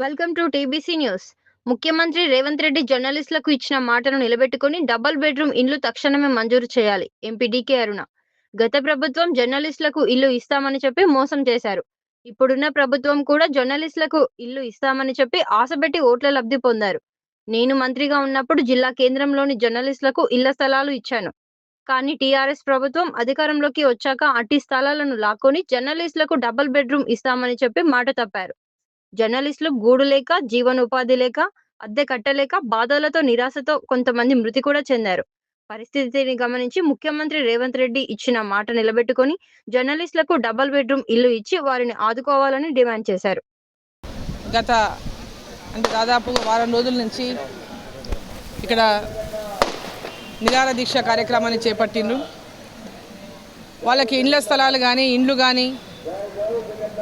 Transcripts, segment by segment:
Welcome to TBC news. ముఖ్యమంత్రి రేవంత్ రెడ్డి జర్నలిస్టులకు ఇచ్చిన మాటను నిలబెట్టుకుని డబుల్ బెడ్రూమ్ ఇల్లు తక్షణమే మంజూరు చేయాలి. ఎంపీ డీకే అరుణ. గత ప్రభుత్వం జర్నలిస్టులకు ఇల్లు ఇస్తామని చెప్పి మోసం చేశారు. ఇప్పుడున్న ప్రభుత్వం కూడా జర్నలిస్టులకు ఇల్లు ఇస్తామని చెప్పి ఆశపెట్టి ఓట్ల లబ్ధి పొందారు. నేను మంత్రిగా ఉన్నప్పుడు జిల్లా కేంద్రంలోని జర్నలిస్టులకు ఇళ్ల స్థలాలు ఇచ్చాను. కానీ టీఆర్ఎస్ ప్రభుత్వం అధికారంలోకి వచ్చాక అట్టి స్థలాలను లాక్కొని జర్నలిస్టులకు డబుల్ బెడ్రూమ్ ఇస్తామని చెప్పి మాట తప్పారు. జర్నలిస్టులు గూడు లేక, జీవనోపాధి లేక, అద్దె కట్టలేక బాధలతో, నిరాశతో కొంతమంది మృతి కూడా చెందారు. పరిస్థితిని గమనించి ముఖ్యమంత్రి రేవంత్ రెడ్డి ఇచ్చిన మాట నిలబెట్టుకొని జర్నలిస్టులకు డబుల్ బెడ్రూమ్ ఇల్లు ఇచ్చి వారిని ఆదుకోవాలని డిమాండ్ చేశారు. గత దాదాపు వారం రోజుల నుంచి ఇక్కడ నిరాహార దీక్ష కార్యక్రమాన్ని చేపట్టిండ్రు. వాళ్ళకి ఇండ్ల స్థలాలు కానీ ఇండ్లు కానీ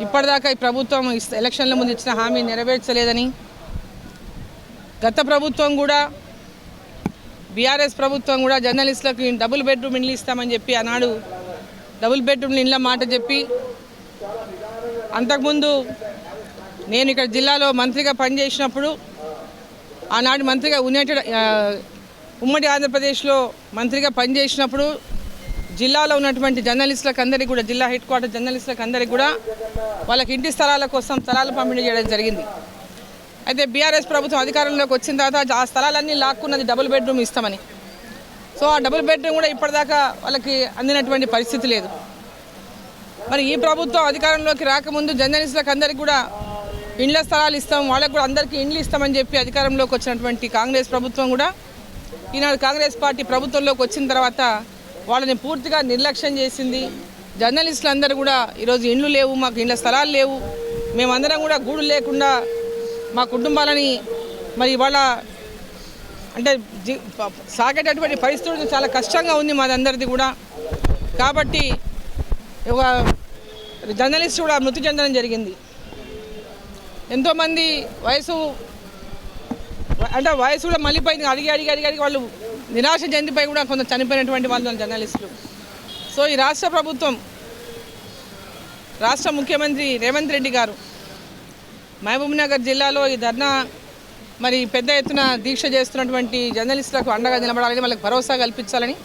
ఇప్పటిదాకా ఈ ప్రభుత్వం ఎలక్షన్ల ముందు ఇచ్చిన హామీ నెరవేర్చలేదని, గత ప్రభుత్వం కూడా బీఆర్ఎస్ ప్రభుత్వం కూడా జర్నలిస్టులకు డబుల్ బెడ్రూమ్ ఇండ్లు ఇస్తామని చెప్పి ఆనాడు డబుల్ బెడ్రూమ్ ఇండ్ల మాట చెప్పి, అంతకుముందు నేను ఇక్కడ జిల్లాలో మంత్రిగా పనిచేసినప్పుడు ఆనాడు మంత్రిగా ఉమ్మడి ఆంధ్రప్రదేశ్లో మంత్రిగా పనిచేసినప్పుడు జిల్లాలో ఉన్నటువంటి జర్నలిస్టులకు అందరికీ కూడా, జిల్లా హెడ్ క్వార్టర్ జర్నలిస్టులకు అందరికీ కూడా వాళ్ళకి ఇంటి స్థలాల కోసం స్థలాలు పంపిణీ చేయడం జరిగింది. అయితే బీఆర్ఎస్ ప్రభుత్వం అధికారంలోకి వచ్చిన తర్వాత ఆ స్థలాలన్నీ లాక్కున్నది డబుల్ బెడ్రూమ్ ఇస్తామని. సో ఆ డబుల్ బెడ్రూమ్ కూడా ఇప్పటిదాకా వాళ్ళకి అందినటువంటి పరిస్థితి లేదు. మరి ఈ ప్రభుత్వం అధికారంలోకి రాకముందు జర్నలిస్టులకు అందరికీ కూడా ఇండ్ల స్థలాలు ఇస్తాం, వాళ్ళకు కూడా అందరికీ ఇండ్లు ఇస్తామని చెప్పి అధికారంలోకి వచ్చినటువంటి కాంగ్రెస్ ప్రభుత్వం కూడా ఈనాడు కాంగ్రెస్ పార్టీ ప్రభుత్వంలోకి వచ్చిన తర్వాత వాళ్ళని పూర్తిగా నిర్లక్ష్యం చేసింది. జర్నలిస్టులు అందరూ కూడా ఈరోజు ఇండ్లు లేవు, మాకు ఇండ్ల స్థలాలు లేవు, మేమందరం కూడా గూడు లేకుండా మా కుటుంబాలని మరి వాళ్ళ అంటే సాగేటటువంటి పరిస్థితులు చాలా కష్టంగా ఉంది మాదందరిది కూడా. కాబట్టి ఒక జర్నలిస్ట్ కూడా మృతి చెందడం జరిగింది. ఎంతోమంది వయసు కూడా మళ్ళీపోయింది, అడిగి వాళ్ళు నిరాశ చెందిపోయి కూడా కొంత చనిపోయినటువంటి వాళ్ళు జర్నలిస్టులు. సో ఈ రాష్ట్ర ప్రభుత్వం, రాష్ట్ర ముఖ్యమంత్రి రేవంత్ రెడ్డి గారు మహబూబ్నగర్ జిల్లాలో ఈ ధర్నా మరి పెద్ద ఎత్తున దీక్ష చేస్తున్నటువంటి జర్నలిస్టులకు అండగా నిలబడాలని, వాళ్ళకి భరోసా కల్పించాలని.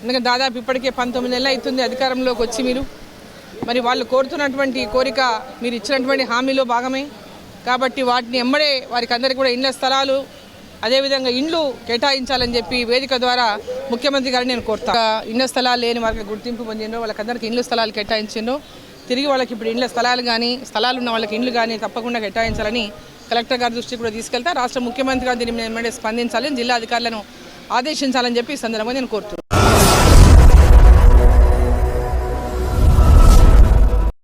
ఎందుకంటే దాదాపు ఇప్పటికే 19 నెలలు అవుతుంది అధికారంలోకి వచ్చి మీరు, మరి వాళ్ళు కోరుతున్నటువంటి కోరిక మీరు ఇచ్చినటువంటి హామీలో భాగమే. కాబట్టి వాటిని ఎమ్మడే వారికి అందరికీ కూడా ఇండ్ల స్థలాలు, అదేవిధంగా ఇండ్లు కేటాయించాలని చెప్పి వేదిక ద్వారా ముఖ్యమంత్రి గారిని నేను కోరుతాను. ఇండ్ల స్థలాలు లేని వారికి గుర్తింపు పొందిండ్రో వాళ్ళకందరికీ ఇండ్ల స్థలాలు కేటాయించిండ్రో తిరిగి వాళ్ళకి ఇప్పుడు ఇండ్ల స్థలాలు కానీ స్థలాలు ఉన్న వాళ్ళకి ఇండ్లు కానీ తప్పకుండా కేటాయించాలని కలెక్టర్ గారి దృష్టికి కూడా తీసుకెళ్తా. రాష్ట్ర ముఖ్యమంత్రి గారు దీని మీద స్పందించాలని, జిల్లా అధికారులను ఆదేశించాలని చెప్పి ఈ సందర్భంగా నేను కోరుతున్నాను.